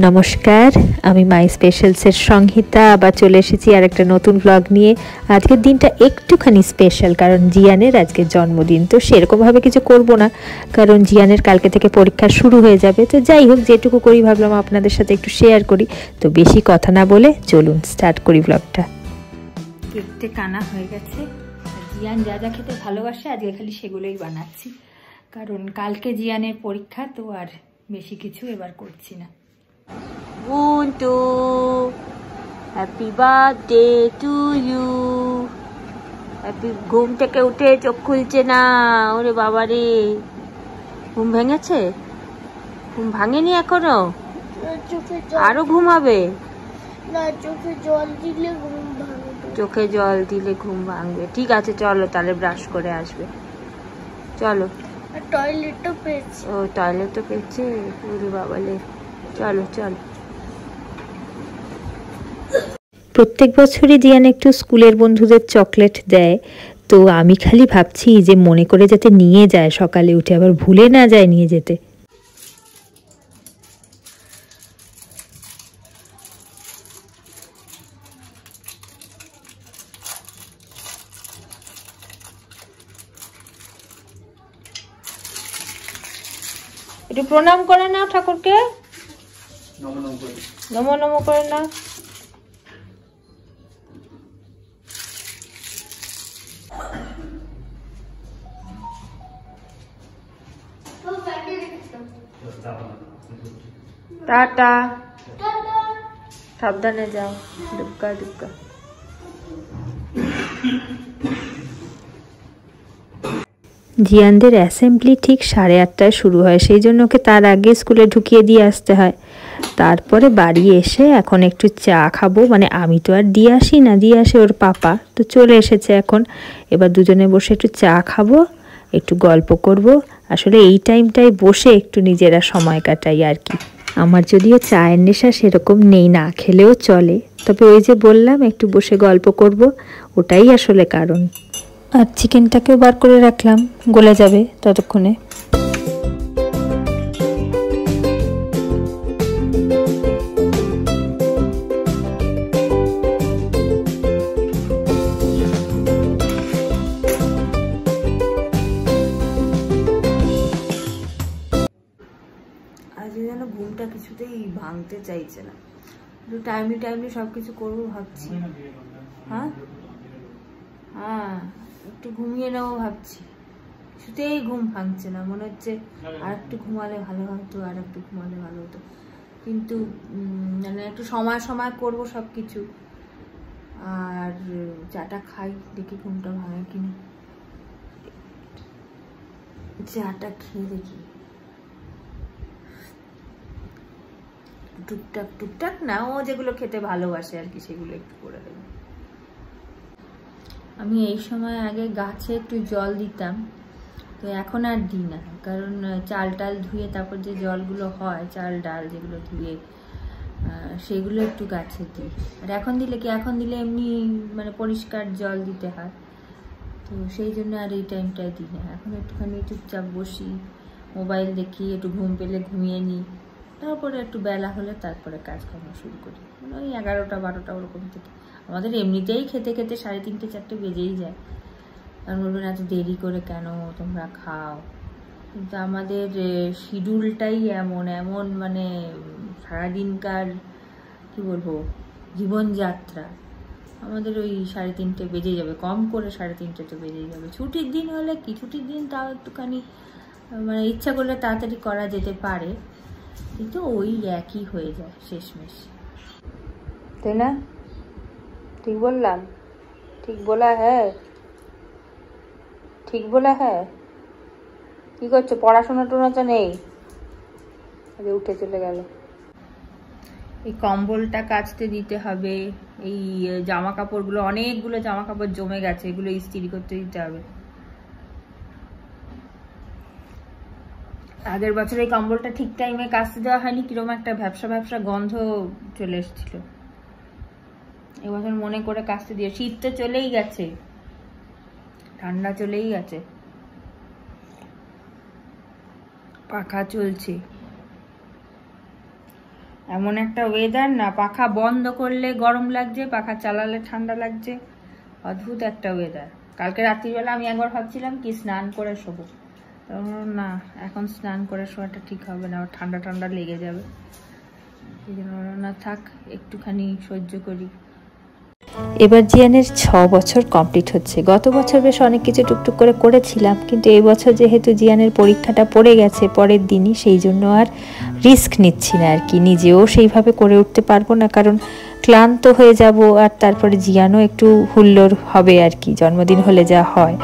নমস্কার, আমি মাই স্পেশালসের সংহিতা আবার চলে এসেছি আর একটা নতুন ব্লগ নিয়ে। আজকের দিনটা একটুখানি স্পেশাল, কারণ জিয়ানের আজকে জন্মদিন। তো সেরকমভাবে কিছু করব না, কারণ জিয়ানের কালকে থেকে পরীক্ষা শুরু হয়ে যাবে। তো যাই হোক, যেটুকু করি ভাবলাম আপনাদের সাথে একটু শেয়ার করি। তো বেশি কথা না বলে চলুন স্টার্ট করি ব্লগটা। কেকটা কানা হয়ে গেছে, জিয়ান যা যা খেতে ভালোবাসে আজকে খালি সেগুলোই বানাচ্ছি, কারণ কালকে জিয়ানের পরীক্ষা। তো আর বেশি কিছু এবার করছি না। Buntu, happy birthday to you. Happy. ঘুম থেকে উঠে চোখ খুলছে না। ওরে বাবা রে, ঘুম ভেঙেছে? ঘুম ভাঙেনি এখনো? আরো ঘুমাবে? না, চোখে জল দিলে ঘুম ভাঙবে। চোখে জল দিলে ঘুম ভাঙবে? ঠিক আছে, চলো তাহলে ব্রাশ করে আসবে। চলো। টয়লেটও পেয়েছে। ও, টয়লেটও পেয়েছে? ওরে বাবালে, চলো চলো। প্রত্যেক বছরই জিয়ান একটু স্কুলের বন্ধুদের চকলেট দেয়। তো আমি খালি ভাবছি যে মনে করে যাতে নিয়ে যায়, সকালে উঠে আবার ভুলে না যায় নিয়ে যেতে। একটু প্রণাম করে নাও ঠাকুরকে, নমো নমো করে নাও। টাটা, সাবধানে যাও। দুগ্গা দুগ্গা। জিয়ানদের অ্যাসেম্বলি ঠিক 8:30টায় শুরু হয়, সেই জন্য ওকে তার আগে স্কুলে ঢুকিয়ে দিয়ে আসতে হয়। তারপরে বাড়ি এসে এখন একটু চা খাবো, মানে আমি তো আর দিয়ে আসি না, দিয়ে আসে ওর পাপা। তো চলে এসেছে এখন, এবার দুজনে বসে একটু চা খাবো, একটু গল্প করব। আসলে এই টাইমটায় বসে একটু নিজেরা সময় কাটাই আর কি। আমার যদিও চায়ের নেশা সেরকম নেই, না খেলেও চলে, তবে ওই যে বললাম একটু বসে গল্প করব, ওটাই আসলে কারণ। আর চিকেনটাকেও বার করে রাখলাম, গলে যাবে ততক্ষণে। আজকে যেন ঘুমটা কিছুতেই ভাঙতে চাইছে না, একটু টাইমলি সব কিছু করবো ভাবছি। হ্যাঁ হ্যাঁ, একটু ঘুমিয়ে নেবো ভাবছি, কিছুতেই ঘুম ভাঙছে না। মনে হচ্ছে আর একটু ঘুমালে ভালো হতো, আর একটু ঘুমালে ভালো হতো, কিন্তু মানে একটু সময় সময় করবো সব কিছু। আর চাটা খাই, দেখি ঘুমটা ভাঙে কিনা। চাটা খেয়ে দেখি। টুকটাক টুকটাক না, ও যেগুলো খেতে ভালোবাসে আর কি, সেগুলো একটু করে দেবো। আমি এই সময় আগে গাছে একটু জল দিতাম, তো এখন আর দিই না, কারণ চাল টাল ধুয়ে তারপর যে জলগুলো হয়, চাল ডাল যেগুলো ধুয়ে, সেগুলো একটু গাছে দিই। আর এখন দিলে কি, এখন দিলে এমনি মানে পরিষ্কার জল দিতে হয়, তো সেই জন্য আর এই টাইমটায় দিই না। এখন একটুখানি চুপচাপ বসি, মোবাইল দেখি, একটু ঘুম পেলে ঘুমিয়ে নিই, তারপরে একটু বেলা হলে তারপরে কাজকর্ম শুরু করি, মানে ওই 11টা 12টা ওরকম থেকে। আমাদের এমনিতেই খেতে খেতে 3:30 4টে বেজেই যায়, কারণ বলবেন এত দেরি করে কেন তোমরা খাও, কিন্তু আমাদের শিডিউলটাই এমন এমন মানে সারাদিনকার কি বলবো জীবনযাত্রা, আমাদের ওই 3:30 বেজে যাবে, কম করে 3:30 তো বেজেই যাবে। ছুটির দিন হলে কি, ছুটির দিন তাও একটুখানি মানে ইচ্ছা করলে তাড়াতাড়ি করা যেতে পারে, কিন্তু ওই একই হয়ে যায় শেষমেশ, তাই না? ঠিক বললাম? ঠিক বলা হ্যাঁ, ঠিক বলা হ্যাঁ। কি করছো? পড়াশোনা টোনা তো নেই? আগে উঠে চলে গেল। এই কম্বলটা কাচতে দিতে হবে, এই জামা কাপড়গুলো, অনেকগুলো জামা কাপড় জমে গেছে, এগুলো ইস্ত্রি করতে দিতে হবে। আগের বছর এই কম্বলটা ঠিক টাইমে কাচতে দেওয়া হয়নি, কিরকম একটা ভ্যাপসা ভ্যাপসা গন্ধ চলে এসেছিল। এবছর মনে করে কাচতে দিয়ে, শীত তো চলেই গেছে, ঠান্ডা চলেই গেছে, পাখা চলছে। এমন একটা ওয়েদার না, পাখা বন্ধ করলে গরম লাগছে, পাখা চালালে ঠান্ডা লাগছে, অদ্ভুত একটা ওয়েদার। কালকে রাত্রিবেলা আমি একবার ভাবছিলাম কি স্নান করে শোবো, না এখন স্নান করে শোয়াটা ঠিক হবে না, ঠান্ডা ঠান্ডা লেগে যাবে, এই জন্য না থাক একটুখানি সহ্য করি। এবার জিয়ানের 6 বছর কমপ্লিট হচ্ছে। গত বছর বেশ অনেক কিছু টুকটুক করে করেছিলাম, কিন্তু এই বছর যেহেতু জিয়ানের পরীক্ষাটা পড়ে গেছে পরের দিনই, সেই জন্য আর রিস্ক নিচ্ছি না আর কি। নিজেও সেইভাবে করে উঠতে পারবো না, কারণ ক্লান্ত হয়ে যাব, আর তারপরে জিয়ানও একটু হুল্লোড় হবে আর কি, জন্মদিন হলে যা হয়,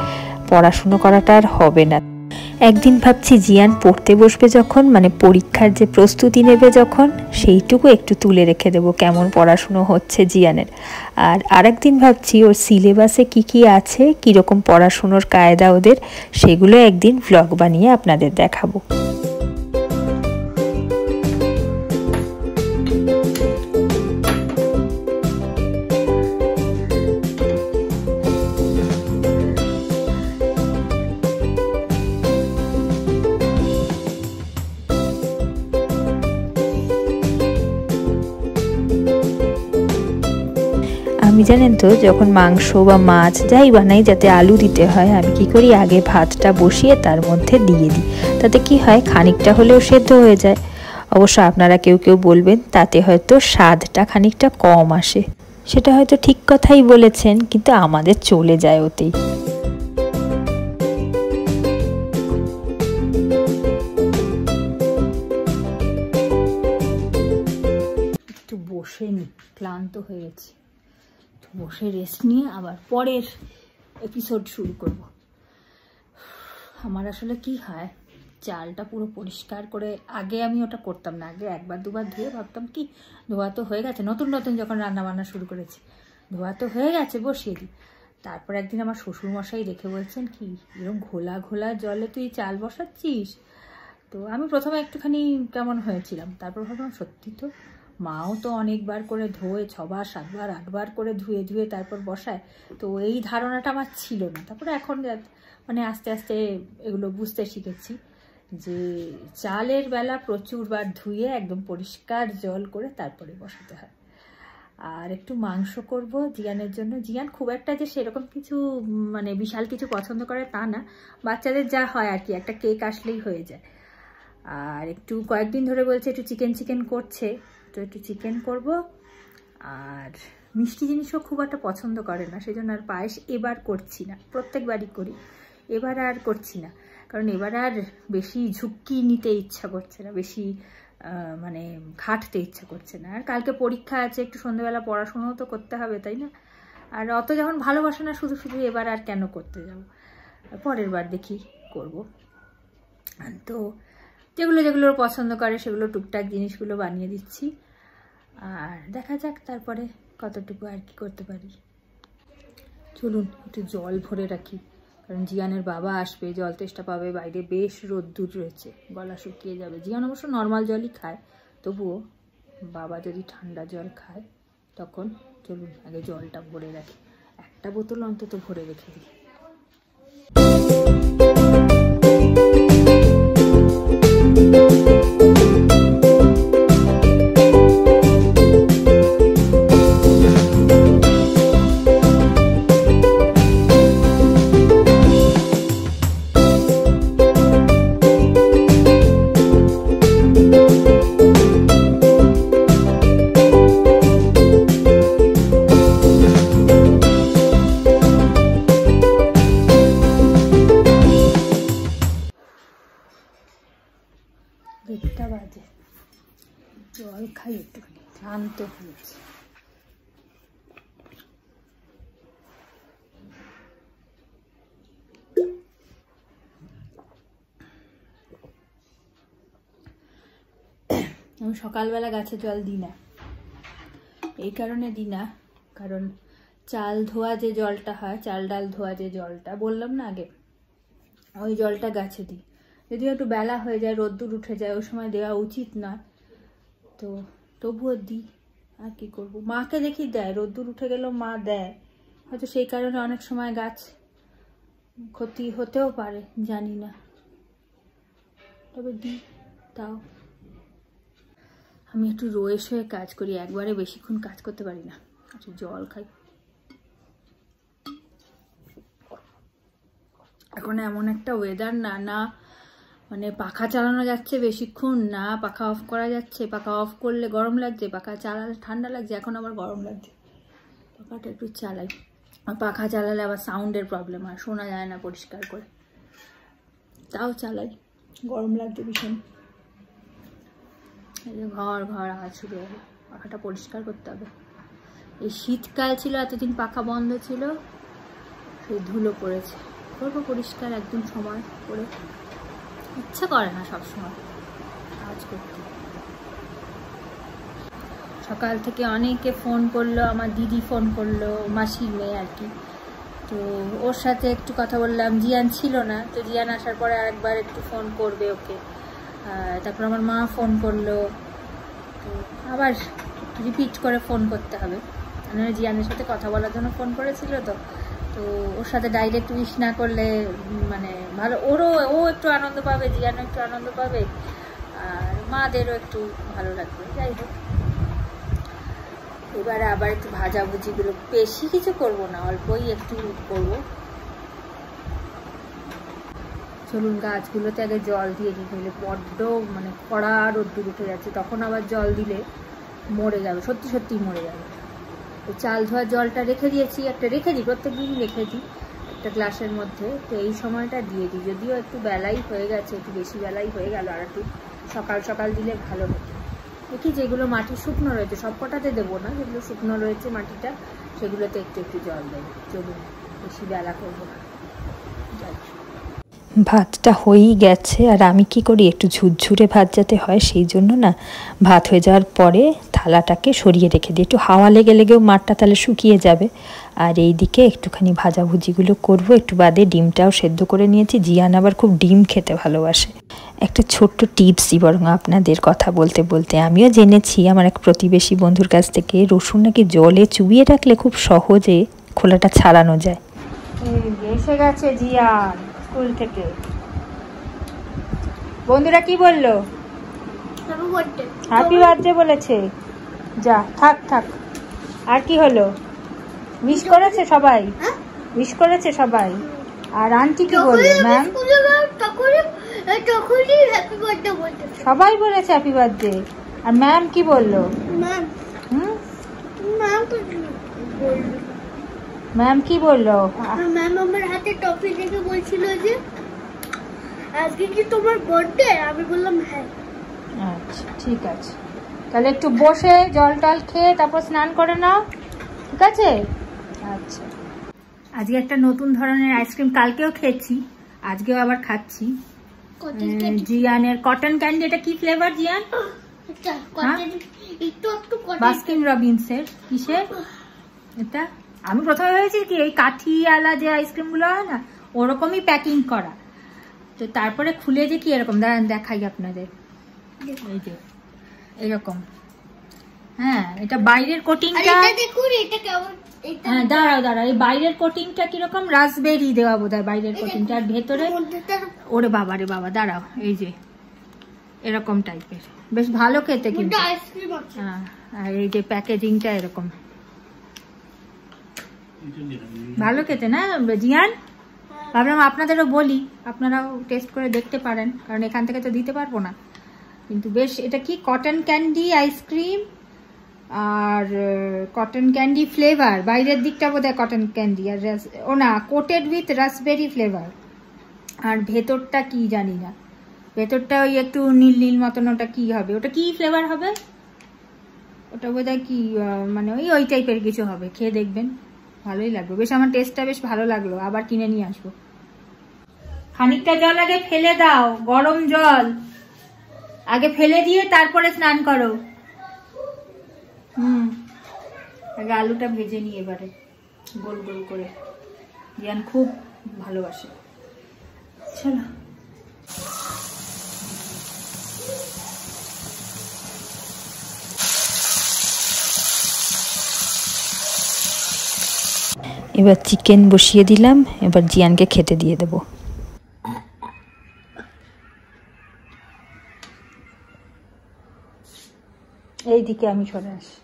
পড়াশুনো করাটা আর হবে না। একদিন ভাবছি জিয়ান পড়তে বসবে যখন, মানে পরীক্ষার যে প্রস্তুতি নেবে যখন, সেইটুকু একটু তুলে রেখে দেবো কেমন পড়াশুনো হচ্ছে জিয়ানের। আর আরেকদিন ভাবছি ওর সিলেবাসে কি কি আছে, কীরকম পড়াশুনোর কায়দা ওদের, সেগুলো একদিন ভ্লগ বানিয়ে আপনাদের দেখাবো। আমি জানেন তো যখন মাংস বা মাছ যাই বানাই, যাতে আলু দিতে হয়, আমি কি করি আগে ভাতটা বসিয়ে তার মধ্যে দিয়ে দিই, তাতে কি হয় খানিকটা হলেও সেদ্ধ হয়ে যায়। অবশ্য আপনারা কেউ কেউ বলবেন তাতে হয়তো স্বাদটা খানিকটা কম আসে, সেটা হয়তো ঠিক কথাই বলেছেন, কিন্তু আমাদের চলে যায় ওতেই। একটু বসে নি, ক্লান্ত হয়ে গেছি, বসে রেস্ট নিয়ে আবার পরের এপিসোড শুরু করব। আমার আসলে কি হয়, চালটা পুরো পরিষ্কার করে, আগে আমি ওটা করতাম না, আগে একবার দুবার ধুয়ে ভাবতাম কি ধোয়া তো হয়ে গেছে, নতুন নতুন যখন রান্না বান্না শুরু করেছি, ধোয়া তো হয়ে গেছে বসিয়ে দিই। তারপর একদিন আমার শ্বশুরমশাই রেখে বলছেন কি এরকম ঘোলা ঘোলা জলে তুই চাল বসাচ্ছিস। তো আমি প্রথমে একটুখানি কেমন হয়েছিলাম, তারপর ভাবলাম সত্যি তো, মাও তো অনেকবার করে ধোয়ে, 6 বার 7 বার 8 বার করে ধুয়ে ধুয়ে তারপর বসায়। তো এই ধারণাটা আমার ছিল না, তারপরে এখন মানে আস্তে আস্তে এগুলো বুঝতে শিখেছি যে চালের বেলা প্রচুরবার ধুয়ে একদম পরিষ্কার জল করে তারপরে বসাতে হয়। আর একটু মাংস করব জিয়ানের জন্য। জিয়ান খুব একটা যে সেরকম কিছু মানে বিশাল কিছু পছন্দ করে তা না, বাচ্চাদের যা হয় আর কি, একটা কেক আসলেই হয়ে যায়। আর একটু কয়েকদিন ধরে বলছে একটু চিকেন করছে, তো একটু চিকেন করব। আর মিষ্টি জিনিসও খুব একটা পছন্দ করে না, সেই জন্য আর পায়েস এবার করছি না, প্রত্যেকবারই করি, এবার আর করছি না, কারণ এবার আর বেশি ঝুঁকি নিতে ইচ্ছা করছে না, বেশি মানে খাটতে ইচ্ছা করছে না। আর কালকে পরীক্ষা আছে, একটু সন্ধ্যেবেলা পড়াশোনাও তো করতে হবে, তাই না? আর অত যখন ভালোবাসে না শুধু শুধু এবার আর কেন করতে যাব, পরের বার দেখি করব। তো যেগুলো যেগুলো পছন্দ করে সেগুলো টুকটাক জিনিসগুলো বানিয়ে দিচ্ছি, আর দেখা যাক তারপরে কতটুকু আর কি করতে পারি। চলুন একটু জল ভরে রাখি, কারণ জিয়ানের বাবা আসবে, জল তেষ্টা পাবে, বাইরে বেশ রোদ্দুর রয়েছে, গলা শুকিয়ে যাবে। জিয়ান অবশ্য নর্মাল জলই খায়, তবুও বাবা যদি ঠান্ডা জল খায় তখন চলুন আগে জলটা ভরে রাখি, একটা বোতল অন্তত ভরে রেখে দিই। দেড়টা বাজে, জল খাই একটুখানি, ক্লান্ত হয়েছে। আমি সকালবেলা গাছে জল দিই না, এই কারণে দিই না, কারণ চাল ধোয়া যে জলটা হয়, চাল ডাল ধোয়া যে জলটা বললাম না আগে, ওই জলটা গাছে দিই। যদিও একটু বেলা হয়ে যায়, রোদ্দুর উঠে যায়, ওই সময় দেওয়া উচিত নয়, তো তবুও দিই। আর কি করব, মাকে দেখি দেয়, রোদ্দুর উঠে গেলেও মা দেয়, হয়তো সেই কারণে অনেক সময় গাছ ক্ষতি হতেও পারে, জানি না, তবে দিই তাও। আমি একটু রয়ে শয়ে কাজ করি, একবারে বেশিক্ষণ কাজ করতে পারি না। একটু জল খাই। এখন এমন একটা ওয়েদার না মানে পাখা চালানো যাচ্ছে বেশিক্ষণ, না পাখা অফ করা যাচ্ছে। পাখা অফ করলে গরম লাগছে, পাখা চালালে ঠান্ডা লাগছে। এখন আবার গরম লাগছে, পাখাটা একটু চালাই। আর পাখা চালালে আবার সাউন্ডের প্রবলেম হয়, শোনা যায় না পরিষ্কার করে, তাও চালাই। গরম লাগছে ভীষণ। এই যে ঘর আওয়াজ শুরু হবে, পাখাটা পরিষ্কার করতে হবে। এই শীতকাল ছিল, এতদিন পাখা বন্ধ ছিল, সেই ধুলো পড়েছে। করবো পরিষ্কার একদম সময় করে, ইচ্ছা করে না সবসময় কাজ করতে। সকাল থেকে অনেকে ফোন করলো, আমার দিদি ফোন করলো, মাসির মেয়ে আর কি, তো ওর সাথে একটু কথা বললাম। জিয়ান ছিল না, তো জিয়ান আসার পরে আরেকবার একটু ফোন করবে ওকে। তারপর আমার মা ফোন করলো, তো আবার রিপিট করে ফোন করতে হবে। মানে জিয়ানের সাথে কথা বলার জন্য ফোন করেছিল, তো ওর সাথে ডাইরেক্ট উইশ না করলে মানে ভালো, ও একটু আনন্দ পাবে, জিয়ানও একটু আনন্দ পাবে, আর মাদেরও একটু ভালো লাগবে। যাই হোক, এবারে আবার একটু ভাজাভুজিগুলো, বেশি কিছু করব না, অল্পই একটু করব। চলুন গাছগুলোতে আগে জল দিয়ে দিই, নইলে বড্ড মানে কড়া রোদ্দুর উঠে যাচ্ছে, তখন আবার জল দিলে মরে যাবে, সত্যি মরে যাবে। ওই চাল ধোয়ার জলটা রেখে দিয়েছি, রেখে দিই, প্রত্যেক দিনই রেখে দিই একটা গ্লাসের মধ্যে। তো এই সময়টা দিয়ে দিই, যদিও একটু বেলাই হয়ে গেছে, একটু বেশি বেলাই হয়ে গেল, আর একটু সকাল দিলে ভালো হতো। দেখি যেগুলো মাটি শুকনো রয়েছে, সব কটাতে দেবো না, যেগুলো শুকনো রয়েছে মাটিটা, সেগুলোতে একটু জল দেবো। চলুন, বেশি বেলা করবো না। ভাতটা হয়েই গেছে, আর আমি কি করি, একটু ঝুরঝুরে ভাত যাতে হয় সেই জন্য না, ভাত হয়ে যাওয়ার পরে থালাটাকে সরিয়ে রেখে দিই, একটু হাওয়া লেগেও মাঠটা তাহলে শুকিয়ে যাবে। আর এই দিকে একটুখানি ভাজাভুজিগুলো করব, একটু বাদে ডিমটাও সেদ্ধ করে নিয়েছি। জিয়ান আবার খুব ডিম খেতে ভালোবাসে। একটা ছোট্ট টিপসই বরং আপনাদের কথা বলতে আমিও জেনেছি আমার এক প্রতিবেশী বন্ধুর কাছ থেকে, রসুন নাকি জলে চুবিয়ে রাখলে খুব সহজে খোলাটা ছাড়ানো যায়। এসে গেছে জিয়ান স্কুল থেকে। বন্ধুরা কি বললো? হ্যাপি বার্থডে বলেছে। যা থাক। আর কি হলো? উইশ করেছে সবাই, উইশ করেছে সবাই। আর আন্টি কি বললো? ম্যাম সবাই বলেছে হ্যাপি বার্থডে। আর ম্যাম কি বললো? ম্যাম কি বললো? ম্যাম আমার হাতে টপি দেখে বলছিল যে আজকে কি তোমার বার্থডে? আমি বললাম হ্যাঁ। আচ্ছা ঠিক আছে, তাহলে একটু বসে জল টল খেয়ে তারপর স্নান করে নাও, ঠিক আছে? আচ্ছা, আজকে একটা নতুন ধরনের আইসক্রিম, কালকেও খেয়েছি, আজকেও আবার খাচ্ছি। জিয়ানের কটন ক্যান্ডি। এটা কি ফ্লেভার জিয়ান? বাস্কিন রবিন্সের। কিসের এটা? আমি প্রথমে ভেবেছি কি এই কাঠিওয়ালা যে আইসক্রিম গুলো হয় না, ওরকমই প্যাকিং করা, তো তারপরে খুলে যে কি এরকম, দাঁড়ান দেখাই আপনাদের, এই যে এরকম। হ্যাঁ, এটা বাইরের কোটিংটা দেখুন, এটা কেমন। হ্যাঁ দাঁড়াও, এই বাইরের কোটিংটা কিরকম, রাসবেরি দেওয়া বোধহয় বাইরের কোটিংটা, আর ভেতরে ওরে বাবা দাঁড়াও, এই যে এরকম টাইপের, বেশ ভালো খেতে কিন্তু। হ্যাঁ, আর এই যে প্যাকেজিংটা এরকম, ভালো খেতে না জিয়ান? ভাবলাম আপনাদেরও বলি, আপনারাও টেস্ট করে দেখতে পারেন, কারণ এখান থেকে তো দিতে পারবো না। কিন্তু বেশ, এটা কি কটন ক্যান্ডি আইসক্রিম, আর কটন ক্যান্ডি ফ্লেভার, বাইরের দিকটা বোধহয় কটন ক্যান্ডি, আর ও না, কোটেড উইথ রাসবেরি ফ্লেভার, আর ভেতরটা কি জানি না, ভেতরটা ওই একটু নীল মতন, ওটা কি হবে, ওটা কি ফ্লেভার হবে, ওটা বোধহয় কি মানে ওই টাইপের কিছু হবে, খেয়ে দেখবেন, ভালোই লাগবে বেশ। আমার টেস্টটা বেশ ভালো লাগলো, আবার কিনে নিয়ে আসবো। খানিকটা জল আগে ফেলে দাও, গরম জল আগে ফেলে দিয়ে তারপরে স্নান করো। আগে আলুটা ভেজে নিই এবারে গোল গোল করে, জিয়ান খুব ভালোবাসে। চলো, এবার চিকেন বসিয়ে দিলাম, এবার জিয়ানকে খেতে দিয়ে দেবো। এইদিকে আমি সরে আসি।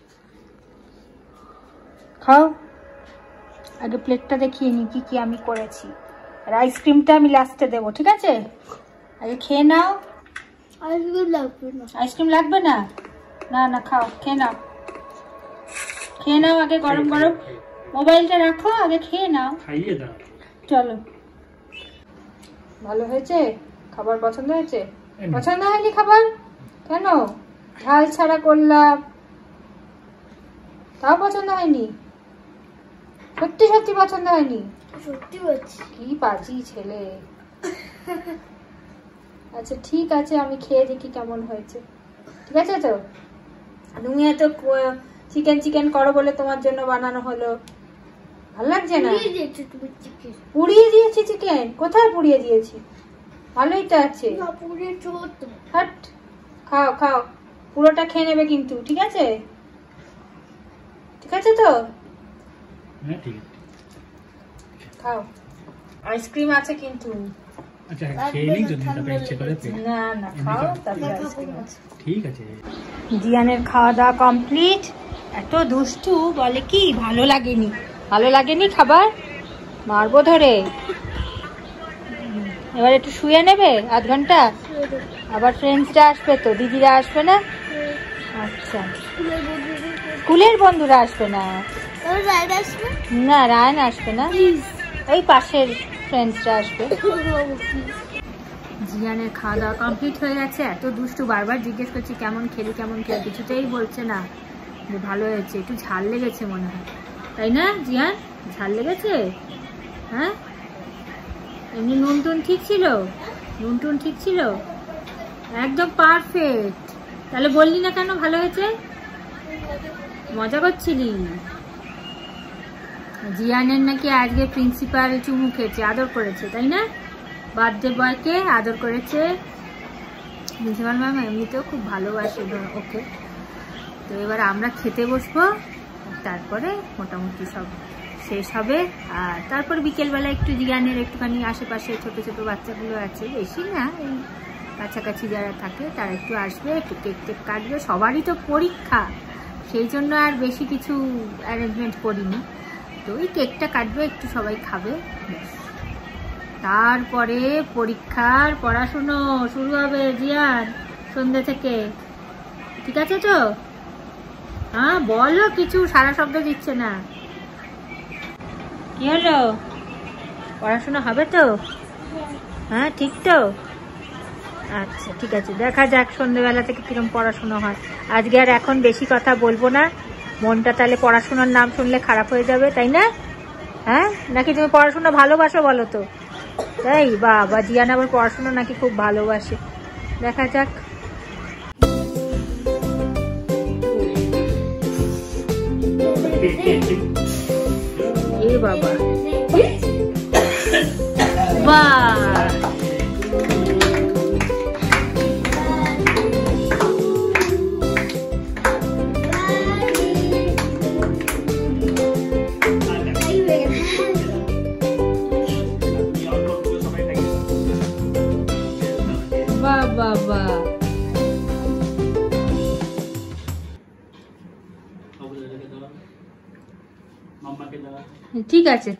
খাও, আগে প্লেটটা দেখিয়ে নি কি কি আমি করেছি, আর আইসক্রিমটা আমি লাস্টে দেবো, ঠিক আছে? আগে খেয়ে নাও। আইসক্রিম লাগবে না। আইসক্রিম লাগবে না? না না, খাও, খেয়ে নাও, খেয়ে নাও আগে। গরম গরম মোবাইলটা রাখো, আগে খেয়ে নাও। খাইয়ে দাও। চলো। ভালো হয়েছে খাবার? পছন্দ হয়েছে? পছন্দ হয়নি খাবার? কেন? ঝাল ছাড়া করলাম, তাও পছন্দ হয়নি? সত্যি সত্যি পছন্দ হয়নি? সত্যি বলছি। কি বাজি ছেলে। আচ্ছা ঠিক আছে, আমি খেয়ে দেখি কেমন হয়েছে, ঠিক আছে? তো তুমি এত চিকেন চিকেন করো বলে তোমার জন্য বানানো হলো, ভালো লাগছে না? পুড়িয়ে দিয়েছি চিকেন? কোথায় পুড়িয়ে দিয়েছি? ভালোই তো আছে। হাট, খাও খাও, পুরোটা খেয়ে নেবে কিন্তু, ঠিক আছে? ঠিক আছে তো? হ্যাঁ ঠিক আছে, খাও। আইসক্রিম আছে কিন্তু। আচ্ছা খেয়ে নিই যদি তারপরে ইচ্ছে করে। না না, খাও, তারপরে আইসক্রিম আছে। ঠিক আছে। জিয়ানের খাওয়া দাওয়া কমপ্লিট। এত দুষ্টু, বলে কি ভালো লাগেনি, ভালো লাগেনি খাবার, মারবো ধরে। এবার একটু শুয়ে নেবে আধ ঘন্টা, আবার ফ্রেন্ডসরা আসবে তো, দিদিরা আসবে না? আচ্ছা, স্কুলের বন্ধুরা আসবে না? না, রায়ন আসবে না, ওই পাশের ফ্রেন্ডসরা আসবে। জিয়ানের খাওয়া দাওয়া কমপ্লিট হয়ে গেছে। এত দুষ্টু, বারবার জিজ্ঞেস করছি কেমন খেলি কেমন খেলি, কিছুতেই বলছে না যে ভালো হয়েছে। একটু ঝাল লেগেছে মনে হয়, তাই না জিয়ান? ঝাল লেগেছে? হ্যাঁ, এমনি নুন টুন ঠিক ছিল? নুন টুন ঠিক ছিল? একদম পারফেক্ট। তাহলে বললি না কেন ভালো হয়েছে? মজা করছিলি? জিয়ানের নাকি আজকে প্রিন্সিপাল চুমু খেয়েছে, আদর করেছে, তাই না? বার্থডে বয়কে আদর করেছে প্রিন্সিপাল ম্যাম, এমনিতেও খুব ভালোবাসে ওকে। তো এবার আমরা খেতে বসবো, তারপরে মোটামুটি সব শেষ হবে। আর তারপর বিকেলবেলা একটু জিয়ানের একটুখানি আশেপাশে ছোট ছোট বাচ্চাগুলো আছে, বেশি না, এই কাছাকাছি যারা থাকে তারা একটু আসবে, একটু কেক টেক কাটবে। সবারই তো পরীক্ষা, সেই জন্য আর বেশি কিছু অ্যারেঞ্জমেন্ট করিনি। তো ওই কেকটা কাটবে, একটু সবাই খাবে, তারপরে পরীক্ষার পড়াশুনো শুরু হবে জিয়ান সন্ধ্যা থেকে, ঠিক আছে তো? হ্যাঁ বলো, কিছু সারা শব্দ দিচ্ছে না। কি হলো, পড়াশোনা হবে তো? হ্যাঁ ঠিক তো? আচ্ছা ঠিক আছে, দেখা যাক সন্ধ্যেবেলা থেকে কিরকম পড়াশোনা হয়। আজকে আর এখন বেশি কথা বলবো না, মনটা তাহলে পড়াশোনার নাম শুনলে খারাপ হয়ে যাবে, তাই না? হ্যাঁ, নাকি তুমি পড়াশোনা ভালোবাসো বলো তো? তাই? বাবা, জিয়ান আবার পড়াশোনা নাকি খুব ভালোবাসে, দেখা যাক। এ বাবা, বাহ, বাবা, ঠিক আছে।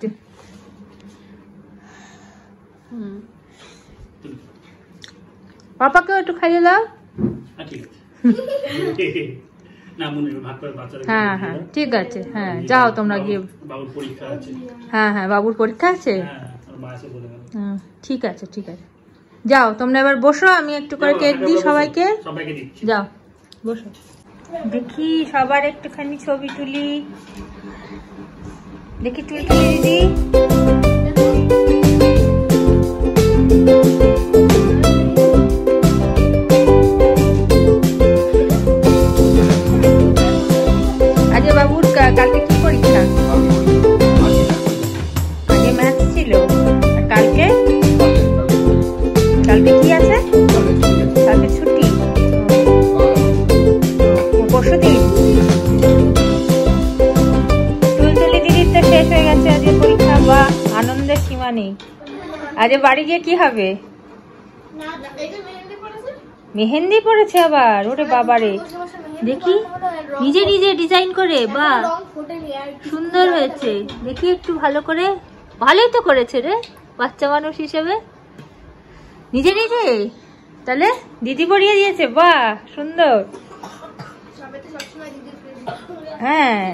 পাপাকেও একটু খাইয়ে দাও। হ্যাঁ হ্যাঁ ঠিক আছে, হ্যাঁ যাও তোমরা গিয়ে। হ্যাঁ হ্যাঁ, বাবুর পরীক্ষা আছে, ঠিক আছে ঠিক আছে, যাও তোমরা এবার বসো, আমি একটু করে কেক দিই সবাইকে। যাও বসো, দেখি সবার একটুখানি ছবি তুলি, দেখি তুলি তুলি দিদি। আজকে বাবুর কালকে কি পরীক্ষা? আগে ম্যাথ ছিল, আর কালকে কি আছে? কালকে ছুটি, পরশুদিন। তুলতুলি দিদির তো শেষ হয়ে গেছে আজকে পরীক্ষা, বা আনন্দের সীমা নেই। আজকে বাড়ি গিয়ে কি হবে? মেহেন্দি পড়েছে আবার, ওরে বাবারে। দেখি নিজে নিজে ডিজাইন করে, বাহ সুন্দর হয়েছে। দেখি একটু ভালো করে, ভালোই তো করেছে রে বাচ্চা মানুষ হিসেবে, নিজে নিজে। তাহলে দিদি পরিয়ে দিয়েছে, বাহ সুন্দর। হ্যাঁ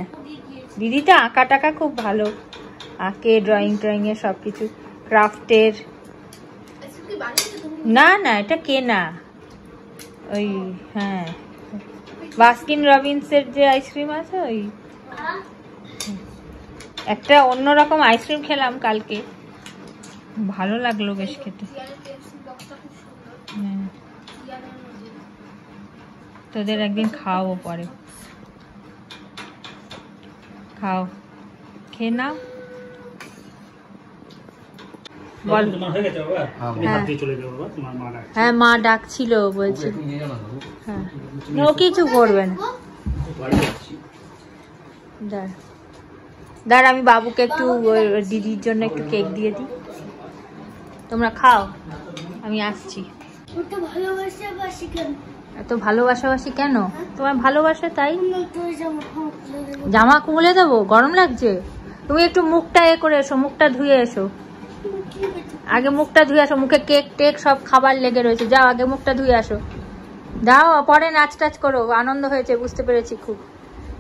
দিদিটা আঁকা টাকা খুব ভালো আঁকে, ড্রয়িং ট্রয়িং এর সবকিছু, ক্রাফটের। না না এটা কেনা, ওই হ্যাঁ বাস্কিন রবিন্স এর যে আইসক্রিম আছে, ওই একটা অন্যরকম আইসক্রিম খেলাম কালকে, ভালো লাগলো বেশ খেতে। হ্যাঁ তোদের একদিন খাওয়াবো, পরে খাও, খেয়ে নাও। বল। হ্যাঁ মা ডাকছিল, বলছি হ্যাঁ ও কিছু করবে না। দাঁড় আমি বাবুকে একটু দিদির জন্য একটু কেক দিয়ে দিই, তোমরা খাও, আমি আসছি। এত ভালোবাসাবাসি কেন তোমার? ভালোবাসা তাই। জামা খুলে দেবো? গরম লাগছে? তুমি একটু মুখটা করে এসো, মুখটা ধুয়ে এসো, আগে মুখটা ধুয়ে আসো, মুখে কেক টেক সব খাবার লেগে রয়েছে, যাও আগে মুখটা ধুয়ে আসো, যাও পরে নাচ টাচ করো। আনন্দ হয়েছে বুঝতে পেরেছি খুব।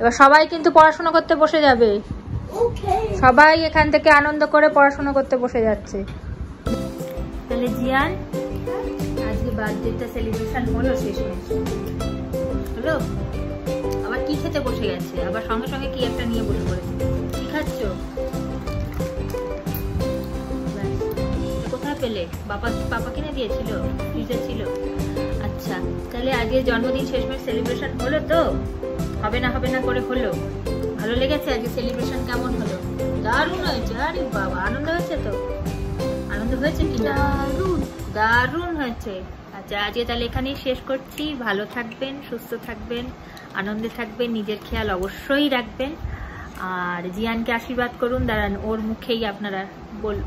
এবার সবাই কিন্তু পড়াশোনা করতে বসে যাবে, সবাই এখান থেকে আনন্দ করে পড়াশোনা করতে বসে যাচ্ছে। তাহলে জিয়ান আজকে বার্থডেটা সেলিব্রেশন হলো, শেষ হয়েছে হলো। আবার কি খেতে বসে গেছে, আবার সঙ্গে সঙ্গে কি একটা নিয়ে বসে পড়েছে। কি খাচ্ছ? কোথায় পেলে? পাপা কিনে দিয়েছিল, ফ্রিজে ছিল। আচ্ছা তাহলে আজকে জন্মদিন শেষমেশ সেলিব্রেশন হলো তো? হবে না করে হলো। ভালো লেগেছে আজকে সেলিব্রেশন? কেমন হলো? দারুণ হয়েছে। আরে বাবা আনন্দ হয়েছে তো? আনন্দ হয়েছে কিনা? দারুণ হয়েছে। আচ্ছা আজকে তাহলে এখানেই শেষ করছি। ভালো থাকবেন, সুস্থ থাকবেন, আনন্দে থাকবেন, নিজের খেয়াল অবশ্যই রাখবেন। আর জিয়ানকে আশীর্বাদ করুন। দাঁড়ান ওর মুখেই আপনারা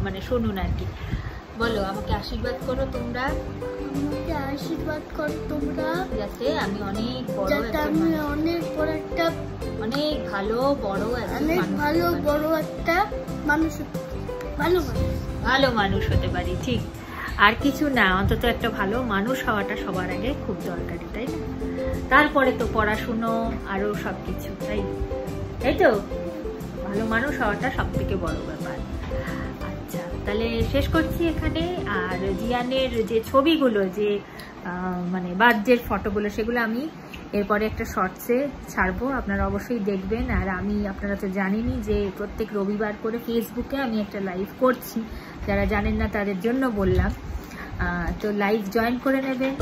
মানে শুনুন আর কি। বলো আমাকে আশীর্বাদ করো তোমরা। আমাকে আশীর্বাদ করো তোমরা যাতে আমি অনেক বড়, যাতে আমি অনেক বড় একটা, অনেক ভালো বড়, অনেক ভালো বড় একটা মানুষ, ভালো মানুষ হতে পারি। ঠিক, আর কিছু না, অন্তত একটা ভালো মানুষ হওয়াটা সবার আগে খুব দরকারি, তাই না? তারপরে তো পড়াশুনো আরো সবকিছু, তাই তো? ভালো মানুষ হওয়াটা সব থেকে বড় ব্যাপার। আচ্ছা তাহলে শেষ করছি এখানে। আর জিয়ানের যে ছবিগুলো, যে মানে বার্থডের ফটোগুলো, সেগুলো আমি এরপরে একটা শর্টসে ছাড়বো, আপনারা অবশ্যই দেখবেন। আর আমি, আপনারা তো জানেনই যে প্রত্যেক রবিবার করে ফেসবুকে আমি একটা লাইভ করছি, যারা জানেন না তাদের জন্য বললাম। তো লাইভ জয়েন করে নেবেন,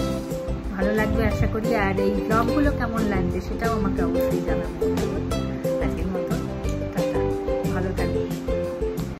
ভালো লাগবে আশা করি। আর এই ব্লগগুলো কেমন লাগবে সেটাও আমাকে অবশ্যই জানাবেন।